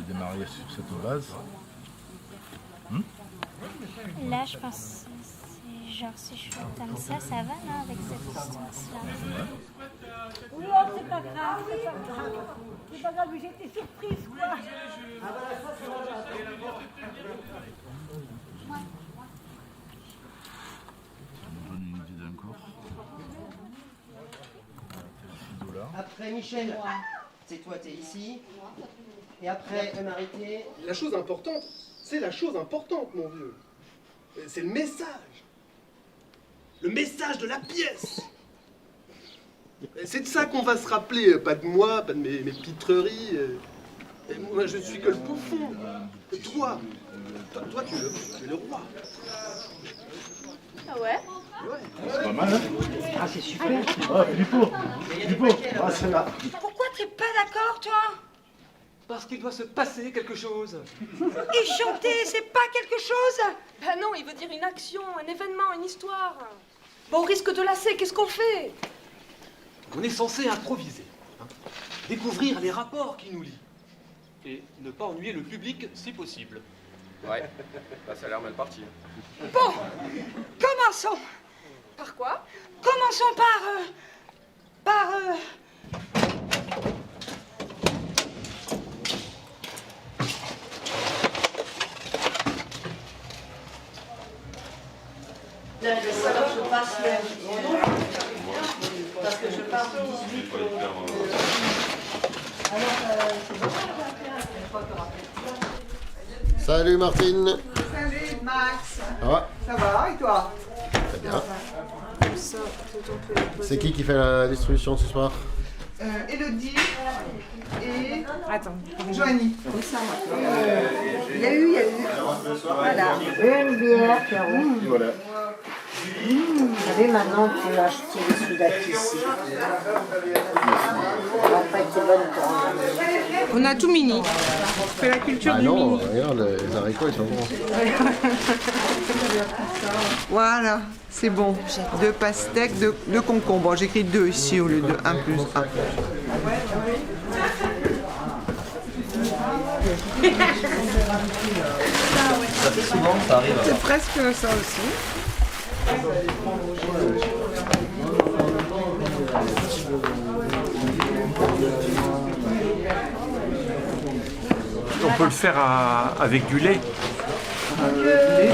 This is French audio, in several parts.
peut démarrer sur cette base. Là, je pense que c'est genre si je fais comme ça va, non, avec cette distance-là. Oui, oh, c'est pas grave, c'est pas grave. C'est pas grave, mais j'étais surprise, quoi. Ça nous donne une idée d'un corps. Après Michel, c'est toi, t'es ici. Et après Marité. La chose importante, c'est la chose importante, mon vieux. C'est le message. Le message de la pièce. C'est de ça qu'on va se rappeler, pas de moi, pas de mes pitreries. Et moi, je suis que le bouffon. Et toi, tu es le roi. Ah ouais? C'est pas mal, hein? Ah, c'est super. Ah, Filippo, ah, c'est là. Pourquoi t'es pas d'accord, toi? Parce qu'il doit se passer quelque chose. Et chanter, c'est pas quelque chose? Ben non, il veut dire une action, un événement, une histoire. Bon, on risque de lasser, qu'est-ce qu'on fait? On est censé improviser, hein. Découvrir les rapports qui nous lient. Et ne pas ennuyer le public si possible. Ouais, bah, ça a l'air mal parti. Bon, commençons. Par quoi? Commençons par... Alors je passe parce que je pars du 18 Salut Martine. Salut Max. Ça va? Ça va et toi? Très bien. C'est qui fait la distribution ce soir? Elodie et Attends. Joanie. Il y a eu. Voilà. une bière, Pierrot. Voilà. Vous savez, maintenant, tu as acheté les Soudac ici. Elle n'a pas été bonne pour moi. On a tout mini. On fait la culture Ah du non, mini. regarde, les haricots ils sont bons. Voilà, c'est bon. 2 pastèques, 2 concombres. J'écris 2 ici au lieu de 1 plus 1. Ça fait souvent, ça arrive. C'est presque ça aussi. On peut le faire avec du lait.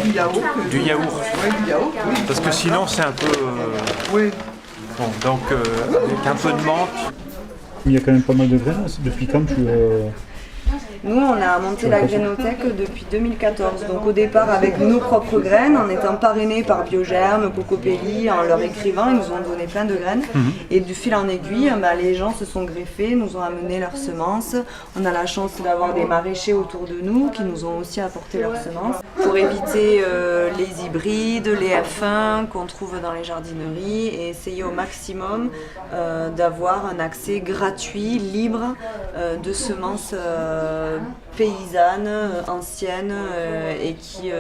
Du yaourt. Du yaourt. Oui, du yaourt, oui. Parce que sinon c'est un peu... Oui. Bon, donc avec un peu de menthe. Il y a quand même pas mal de graines. Depuis quand tu... Nous, on a monté la grainothèque depuis 2014. Donc au départ avec nos propres graines, en étant parrainés par Biogerme, Cocopelli, en leur écrivant, ils nous ont donné plein de graines. Et du fil en aiguille, les gens se sont greffés, nous ont amené leurs semences. On a la chance d'avoir des maraîchers autour de nous qui nous ont aussi apporté leurs semences. Pour éviter les hybrides, les F1 qu'on trouve dans les jardineries et essayer au maximum d'avoir un accès gratuit, libre de semences paysannes, anciennes et qui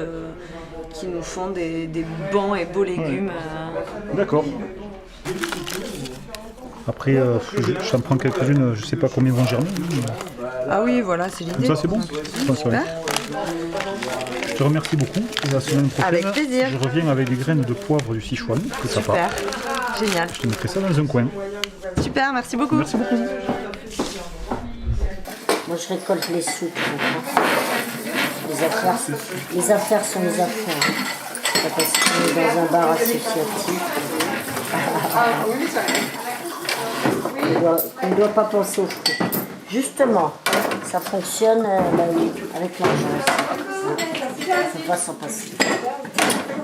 nous font des bons et beaux légumes. D'accord. Après, j'en prends quelques-unes, je sais pas combien vont germer. Ah oui, voilà, c'est l'idée. Ça c'est bon. Super. Je te remercie beaucoup. Et la semaine prochaine, Avec plaisir. je reviens avec des graines de poivre du Sichuan que ça part. Super, génial. Je te mettrai ça dans un coin. Super, merci beaucoup. Merci beaucoup. Moi, je récolte les sous. Les affaires sont les affaires. C'est parce qu'on est dans un bar associatif. On ne doit pas penser aux fruits. Justement, ça fonctionne avec l'argent aussi. Il ne faut pas s'en passer.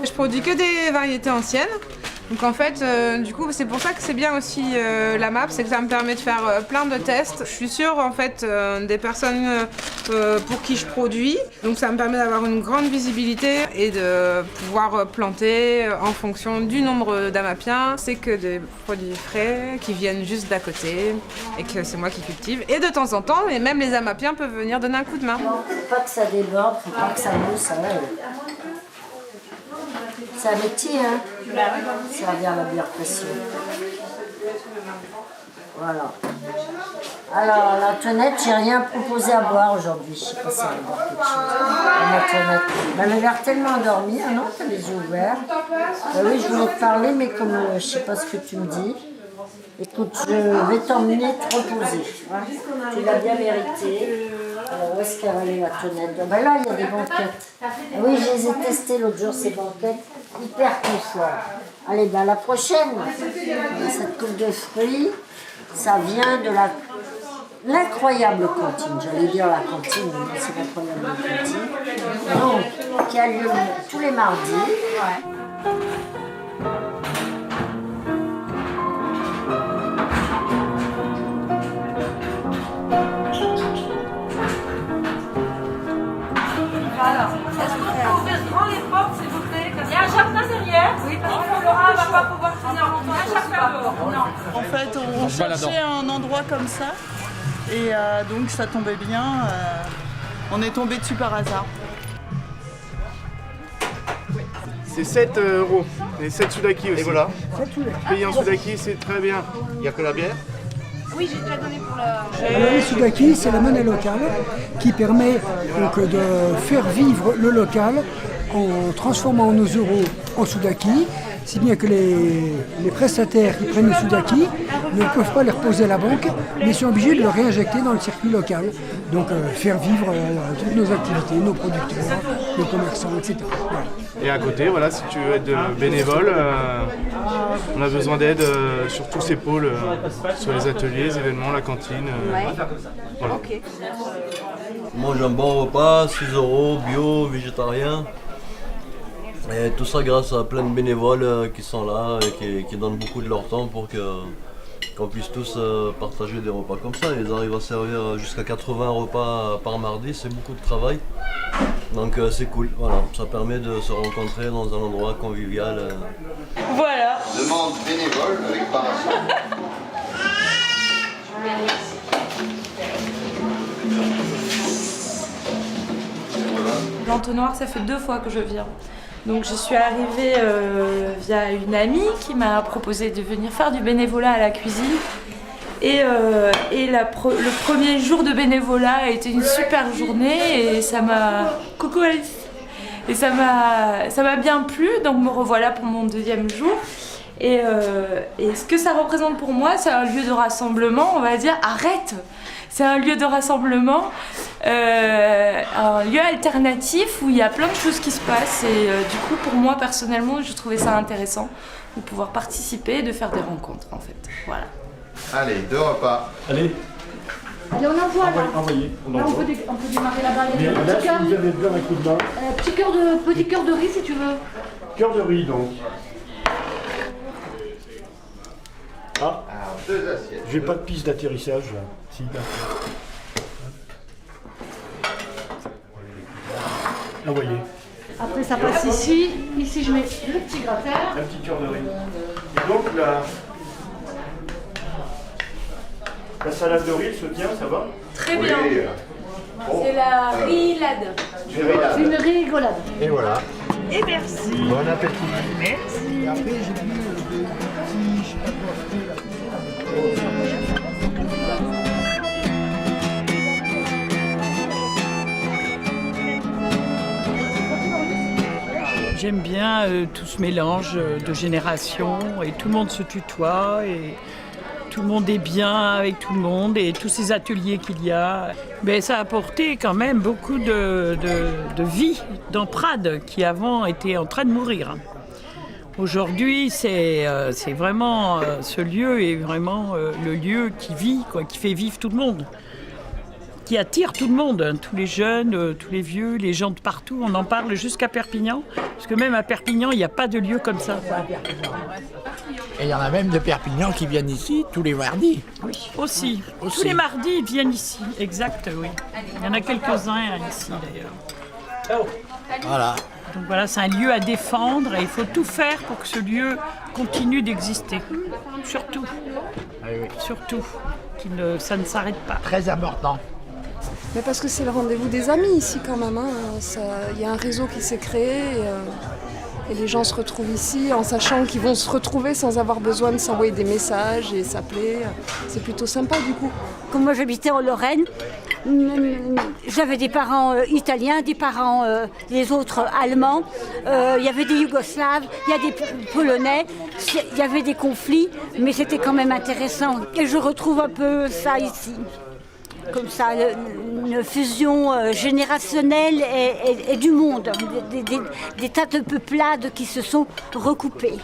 Je produis que des variétés anciennes. Donc en fait, du coup, c'est pour ça que c'est bien aussi la map, c'est que ça me permet de faire plein de tests. Je suis sûre en fait des personnes pour qui je produis. Donc ça me permet d'avoir une grande visibilité et de pouvoir planter en fonction du nombre d'amapiens. C'est que des produits frais qui viennent juste d'à côté et que c'est moi qui cultive. Et de temps en temps, et même les amapiens peuvent venir donner un coup de main. Faut pas que ça déborde, faut pas que ça mousse. C'est un métier, hein. Servir la bière pression. Voilà. Alors, l'Antoinette, j'ai rien proposé à boire aujourd'hui. Je sais pas si elle va boire quelque chose. L'Antoinette. Elle a l'air tellement endormie. Ah non, t'as les yeux ouverts. Oui, je voulais te parler, mais comme je sais pas ce que tu me dis. Écoute, je vais t'emmener te reposer. Tu l'as bien mérité. Alors, où est-ce qu'elle va aller, l'Antoinette? Ben là, il y a des banquettes. Oui, je les ai testées l'autre jour, ces banquettes. Hyper confort. Allez, ben à la prochaine. Cette coupe de fruits, ça vient de l'incroyable cantine. J'allais dire la cantine, mais c'est l'incroyable cantine. Donc, qui a lieu tous les mardis. Voilà. Est-ce qu'on peut ouvrir grand les portes, s'il vous plaît? Il y a un jardin derrière? Oui, parce que Laura va pas pouvoir tenir longtemps. Il y a un jardin dehors. Non. En fait, on cherchait un endroit comme ça. Et donc, ça tombait bien. On est tombé dessus par hasard. C'est 7 euros. Et 7 sudaki aussi. Et voilà. Payer en sudaki, c'est très bien. Il n'y a que la bière? Oui, j'ai déjà donné pour la... Alors, les sudaki, c'est la monnaie locale qui permet donc, de faire vivre le local en transformant nos euros en sudaki, si bien que les prestataires qui prennent les sudaki ne peuvent pas les reposer à la banque, mais sont obligés de le réinjecter dans le circuit local. Donc faire vivre toutes nos activités, nos producteurs, nos commerçants, etc. Voilà. Et à côté, voilà, si tu veux être bénévole, on a besoin d'aide sur tous ces pôles, sur les ateliers, les événements, la cantine. Voilà. Okay. On mange un bon repas, 6 euros, bio, végétarien. Et tout ça grâce à plein de bénévoles qui sont là et qui donnent beaucoup de leur temps pour qu'on puisse tous partager des repas comme ça. Ils arrivent à servir jusqu'à 80 repas par mardi, c'est beaucoup de travail. Donc c'est cool, voilà. Ça permet de se rencontrer dans un endroit convivial. Voilà. Demande bénévole avec parasol. L'entonnoir, ça fait 2 fois que je viens. Donc je suis arrivée via une amie qui m'a proposé de venir faire du bénévolat à la cuisine. Et le premier jour de bénévolat a été une super journée et ça m'a... Coucou Alice. Et ça m'a bien plu, donc me revoilà pour mon 2e jour. Et ce que ça représente pour moi, c'est un lieu de rassemblement, on va dire. Arrête! C'est un lieu de rassemblement, un lieu alternatif où il y a plein de choses qui se passent. Et du coup, pour moi, personnellement, je trouvais ça intéressant de pouvoir participer et de faire des rencontres, en fait. Voilà. Allez, 2 repas. Allez. Allez, on envoie là. Envoyez. Là, on peut démarrer là-bas. Mais là, si vous avez besoin d'un coup de main. Petit cœur de riz, si tu veux. Cœur de riz, donc. Ah. Alors, 2 assiettes. J'ai pas de piste d'atterrissage là. Si, envoyez. Après, ça passe ici. Ici, je mets le petit gratin. Un petit cœur de riz. Et donc la salade de riz se tient, ça va? Très bien. C'est la rilade. C'est une rigolade. Et voilà. Et merci. Bon appétit. Merci. Et après, j'ai mis des petits, je sais pas quoi. J'aime bien tout ce mélange de générations et tout le monde se tutoie et tout le monde est bien avec tout le monde et tous ces ateliers qu'il y a. Mais ça a apporté quand même beaucoup de vie dans Prades qui avant était en train de mourir. Aujourd'hui, c'est vraiment, ce lieu est vraiment le lieu qui vit, quoi, qui fait vivre tout le monde. Qui attire tout le monde, hein, tous les jeunes, tous les vieux, les gens de partout. On en parle jusqu'à Perpignan, parce que même à Perpignan, il n'y a pas de lieu comme ça. Et il y en a même de Perpignan qui viennent ici tous les mardis. Oui, aussi. Tous les mardis, ils viennent ici, exact, oui. Il y en a quelques-uns ici, d'ailleurs. Voilà. Donc voilà, c'est un lieu à défendre et il faut tout faire pour que ce lieu continue d'exister. Surtout. Surtout. Ça ne s'arrête pas. Très important. Mais parce que c'est le rendez-vous des amis ici quand même. Il y a un réseau qui s'est créé et les gens se retrouvent ici en sachant qu'ils vont se retrouver sans avoir besoin de s'envoyer des messages et s'appeler. C'est plutôt sympa du coup. Comme moi j'habitais en Lorraine, j'avais des parents italiens, des parents les autres allemands, il y avait des Yougoslaves, il y a des Polonais, il y avait des conflits, mais c'était quand même intéressant. Et je retrouve un peu ça ici. Comme ça, une fusion générationnelle et du monde, des tas de peuplades qui se sont recoupées.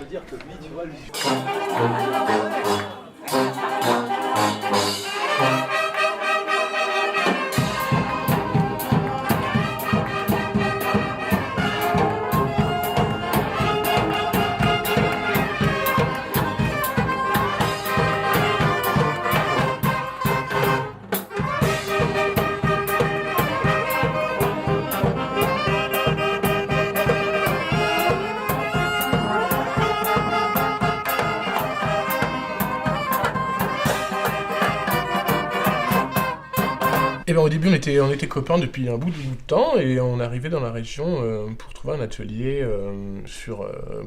Et ben au début on était copains depuis un bout de temps et on arrivait dans la région pour trouver un atelier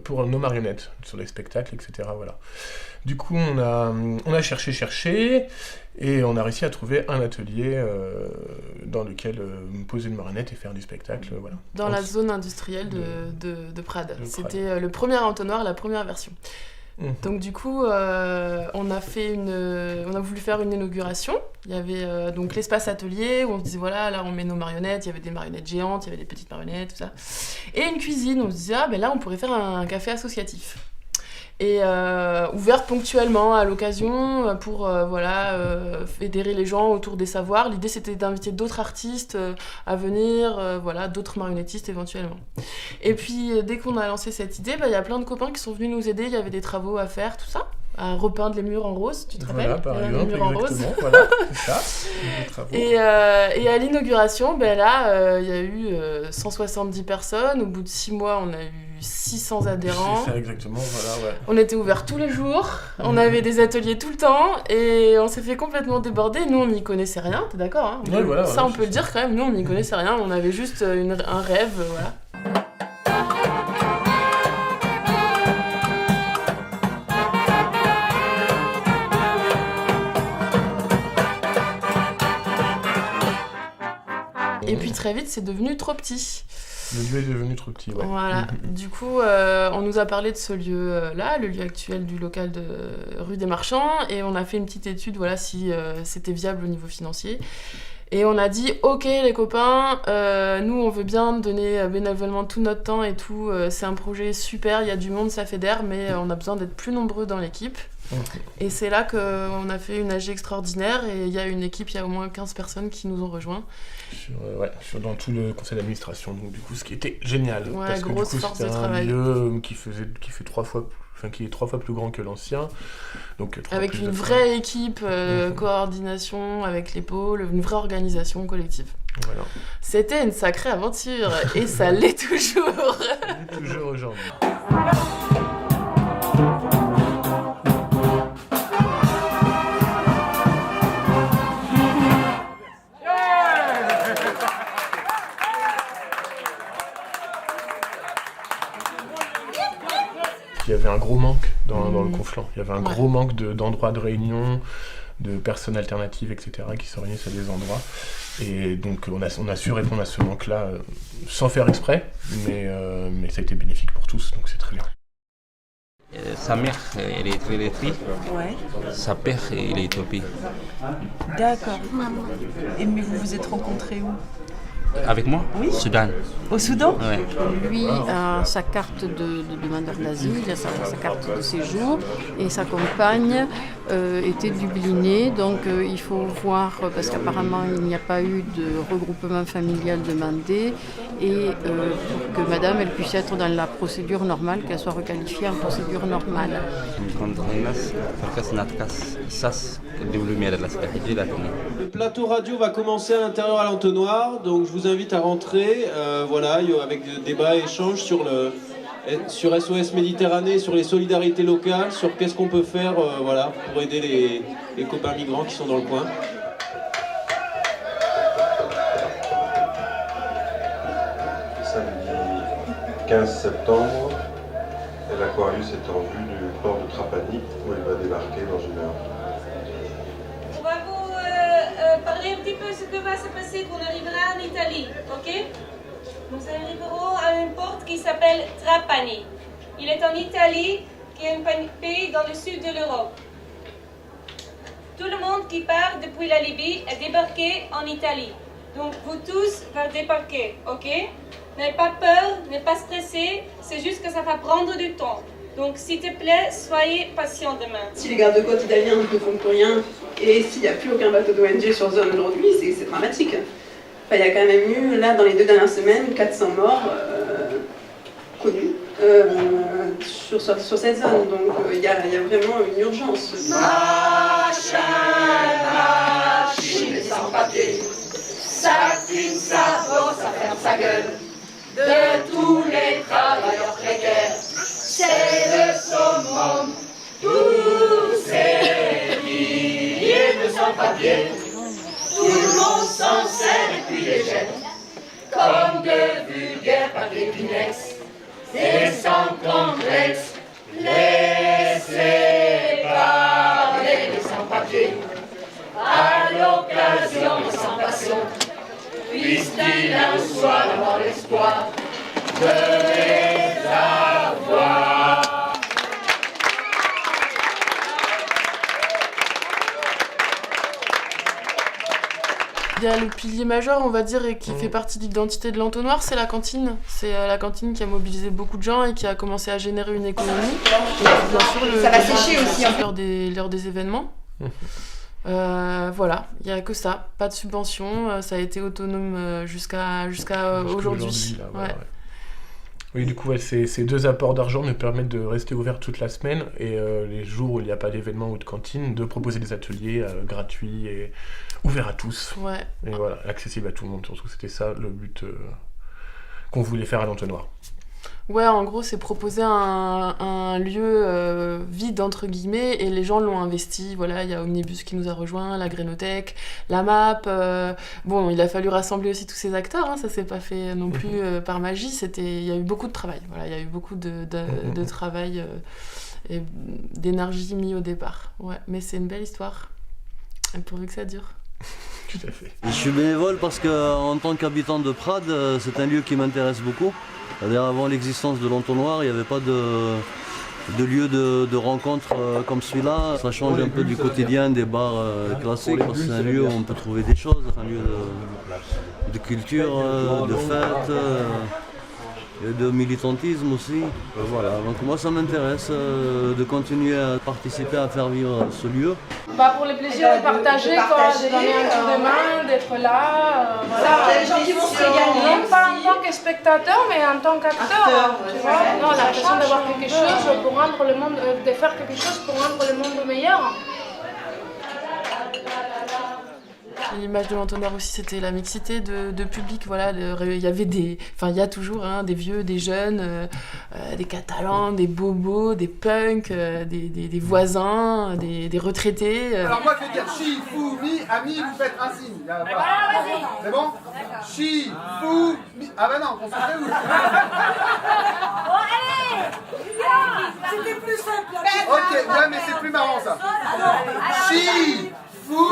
pour nos marionnettes, sur les spectacles, etc. Voilà. Du coup on a cherché et on a réussi à trouver un atelier dans lequel poser une marionnette et faire du spectacle. Voilà. Dans la zone industrielle de Prades. C'était le premier entonnoir, la première version. Donc du coup, on a voulu faire une inauguration. Il y avait donc l'espace atelier où on se disait voilà, là on met nos marionnettes. Il y avait des marionnettes géantes, il y avait des petites marionnettes, tout ça. Et une cuisine, on se disait ah ben là on pourrait faire un café associatif. Et ouvert ponctuellement à l'occasion pour fédérer les gens autour des savoirs. L'idée c'était d'inviter d'autres artistes à venir, d'autres marionnettistes éventuellement. Et puis dès qu'on a lancé cette idée, y a plein de copains qui sont venus nous aider, il y avait des travaux à faire, tout ça. À repeindre les murs en rose, tu te rappelles? Voilà, par exemple, les murs en rose. Voilà, c'est ça. Et à l'inauguration, il y a eu 170 personnes. Au bout de 6 mois, on a eu 600 adhérents. C'est ça, exactement, voilà, ouais. On était ouverts tous les jours, on avait des ateliers tout le temps, et on s'est fait complètement déborder. Nous, on n'y connaissait rien, t'es d'accord, hein? Ouais, voilà, ça, on peut le dire quand même, nous, on n'y connaissait rien, on avait juste un rêve, voilà. Et puis très vite, c'est devenu trop petit. Le lieu est devenu trop petit, ouais. Voilà. Du coup, on nous a parlé de ce lieu-là, le lieu actuel du local de rue des Marchands, et on a fait une petite étude, si c'était viable au niveau financier. Et on a dit, ok les copains, nous on veut bien donner bénévolement tout notre temps et tout, c'est un projet super, il y a du monde, ça fédère, mais on a besoin d'être plus nombreux dans l'équipe. Et c'est là qu'on a fait une AG extraordinaire et il y a une équipe, il y a au moins 15 personnes qui nous ont rejoints. Dans tout le conseil d'administration, donc du coup ce qui était génial. Ouais, parce que du coup c'était un lieu qui est 3 fois plus grand que l'ancien. Donc, avec une vraie équipe, coordination avec les pôles, une vraie organisation collective. Voilà. C'était une sacrée aventure et ça l'est toujours. Toujours aujourd'hui. Il y avait un gros manque dans le Conflent. Il y avait un gros manque d'endroits de réunion, de personnes alternatives, etc. qui se réunissaient à des endroits. Et donc on a su répondre à ce manque-là sans faire exprès, mais ça a été bénéfique pour tous, donc c'est très bien. Sa mère, elle est très lettrée. Ouais. Sa père, il est éthiopien. D'accord. Mais vous vous êtes rencontrés où? Avec moi? Oui. Soudan. Au Soudan? Ouais. Lui a sa carte de demandeur d'asile, il a sa carte de séjour et sa compagne était dublinée. Donc il faut voir, parce qu'apparemment il n'y a pas eu de regroupement familial demandé et pour que madame elle puisse être dans la procédure normale, qu'elle soit requalifiée en procédure normale. Le plateau radio va commencer à l'intérieur à l'entonnoir, donc je vous invite à rentrer, avec des débats et échanges sur SOS Méditerranée, sur les solidarités locales, sur qu'est-ce qu'on peut faire pour aider les copains migrants qui sont dans le coin. Samedi 15 septembre, l'Aquarius est en vue du port de Trapani où il va débarquer dans 1 heure. On va vous petit peu ce que va se passer quand on arrivera en Italie, ok? Nous arriverons à une porte qui s'appelle Trapani. Il est en Italie, qui est un pays dans le sud de l'Europe. Tout le monde qui part depuis la Libye est débarqué en Italie. Donc vous tous allez débarquer, ok? N'ayez pas peur, n'ayez pas stressé, c'est juste que ça va prendre du temps. Donc s'il te plaît, soyez patient demain. Si les gardes-côtes italiens ne font plus rien, et s'il n'y a plus aucun bateau d'ONG sur zone aujourd'hui, c'est dramatique. Enfin, il y a quand même eu, là, dans les 2 dernières semaines, 400 morts connus sur cette zone. Donc il y a vraiment une urgence. Machine sans papier, ça cligne, ça vaut, ça ferme sa gueule. De tous les travailleurs précaires, c'est le summum. Tous ces milliers de sans-papiers, tout le monde s'en sert et puis les jette comme de vulgaires papiers Kleenex. Et sans complexe, laissez parler les sans-papiers. À l'occasion et sans passion, puisse-t-il un soir avoir l'espoir de les avoir. Il y a le pilier majeur, on va dire, et qui fait partie de l'identité de l'entonnoir, c'est la cantine. C'est la cantine qui a mobilisé beaucoup de gens et qui a commencé à générer une économie. Et bien sûr, ça va sécher aussi lors des événements. Voilà, il n'y a que ça, pas de subvention, ça a été autonome jusqu'à aujourd'hui. Là, voilà, ouais. Oui, du coup, ouais, ces 2 apports d'argent nous permettent de rester ouverts toute la semaine et les jours où il n'y a pas d'événement ou de cantine, de proposer des ateliers gratuits et ouverts à tous. Ouais. Et voilà, accessible à tout le monde, surtout c'était ça le but qu'on voulait faire à l'entonnoir. Ouais, en gros, c'est proposer un lieu vide, entre guillemets, et les gens l'ont investi. Voilà, il y a Omnibus qui nous a rejoints, la Grénothèque, la MAP. Bon, il a fallu rassembler aussi tous ces acteurs, hein, ça s'est pas fait non plus par magie. Il y a eu beaucoup de travail. Voilà, il y a eu beaucoup de travail et d'énergie mis au départ. Ouais, mais c'est une belle histoire, pourvu que ça dure. Tout à fait. Je suis bénévole parce qu'en tant qu'habitant de Prades, c'est un lieu qui m'intéresse beaucoup. C'est-à-dire avant l'existence de l'entonnoir, il n'y avait pas de lieu de rencontre comme celui-là. Ça change un peu du quotidien des bars classiques, parce que c'est un lieu où on peut trouver des choses, un lieu de culture, de fête, et de militantisme aussi. Voilà, donc moi ça m'intéresse de continuer à participer à faire vivre ce lieu. Pour le plaisir de partager, de donner un coup de main, d'être là. Voilà. Les gens qui vont se régaler. Non pas en tant que spectateur, mais en tant qu'acteur. Tu vois, non, l'impression d'avoir quelque chose pour rendre le monde, de faire quelque chose pour rendre le monde meilleur. L'image de l'entonnoir aussi, c'était la mixité de public. Voilà, il y avait il y a toujours des vieux, des jeunes, des catalans, des bobos, des punks, des voisins, des retraités. Alors moi je vais dire chi, fou, mi, ami, vous faites un signe. C'est bon? Chi, fou, mi. Ah bah non, on se fait où? Bon allez, c'était plus simple. Ok, ouais mais c'est plus marrant ça. Chi, fou,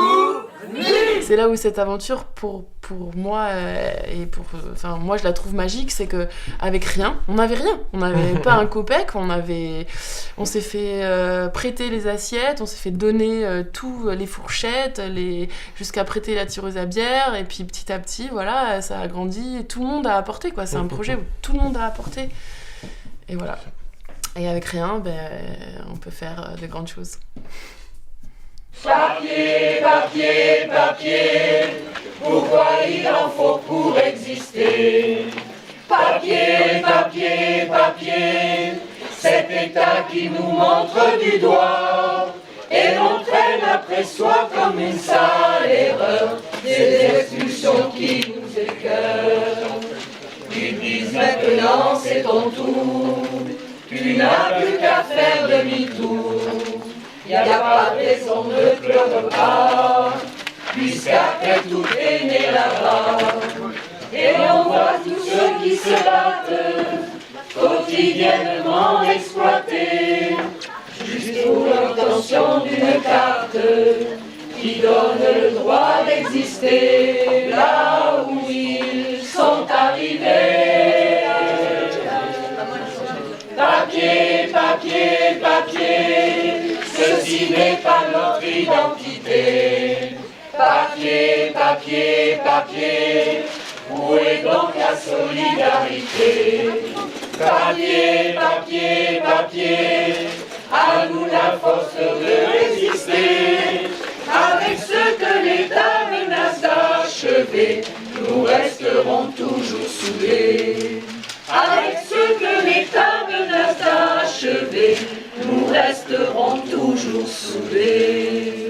mi. C'est là où cette aventure, pour moi, moi je la trouve magique, c'est que avec rien, on n'avait rien. On n'avait pas un copec, on s'est fait prêter les assiettes, on s'est fait donner tout, les fourchettes, jusqu'à prêter la tireuse à bière, et puis petit à petit, voilà, ça a grandi, et tout le monde a apporté, quoi. C'est un projet où tout le monde a apporté. Et voilà. Et avec rien, on peut faire de grandes choses. Papier, papier, papier, pourquoi il en faut pour exister? Papier, papier, papier, cet état qui nous montre du doigt et l'on traîne après soi comme une sale erreur, des expulsions qui nous écœurent. Ils disent maintenant c'est ton tour, tu n'as plus qu'à faire demi-tour. Y a pas de raison ne pleure pas, puisqu'après tout est né là-bas. Et on voit tous ceux qui se battent, quotidiennement exploités, juste pour l'obtention d'une carte qui donne le droit d'exister là où ils sont arrivés. Papier, papier, papier, ceci n'est pas notre identité. Papier, papier, papier, où est donc la solidarité? Papier, papier, papier, à nous la force de résister. Avec ce que l'État menace d'achever, nous resterons toujours soudés. Avec ce que l'État menace d'achever, nous resterons toujours soudés.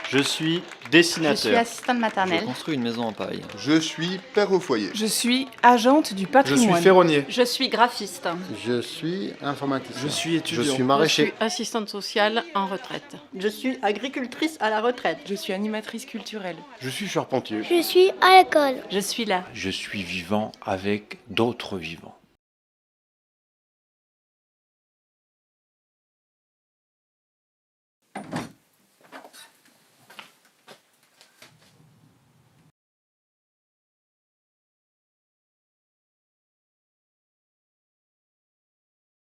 Je suis dessinateur. Je suis assistante maternelle. Je construis une maison en paille. Je suis père au foyer. Je suis agente du patrimoine. Je suis ferronnier. Je suis graphiste. Je suis informaticien. Je suis étudiant. Je suis maraîcher. Je suis assistante sociale en retraite. Je suis agricultrice à la retraite. Je suis animatrice culturelle. Je suis charpentier. Je suis à l'école. Je suis là. Je suis vivant avec d'autres vivants.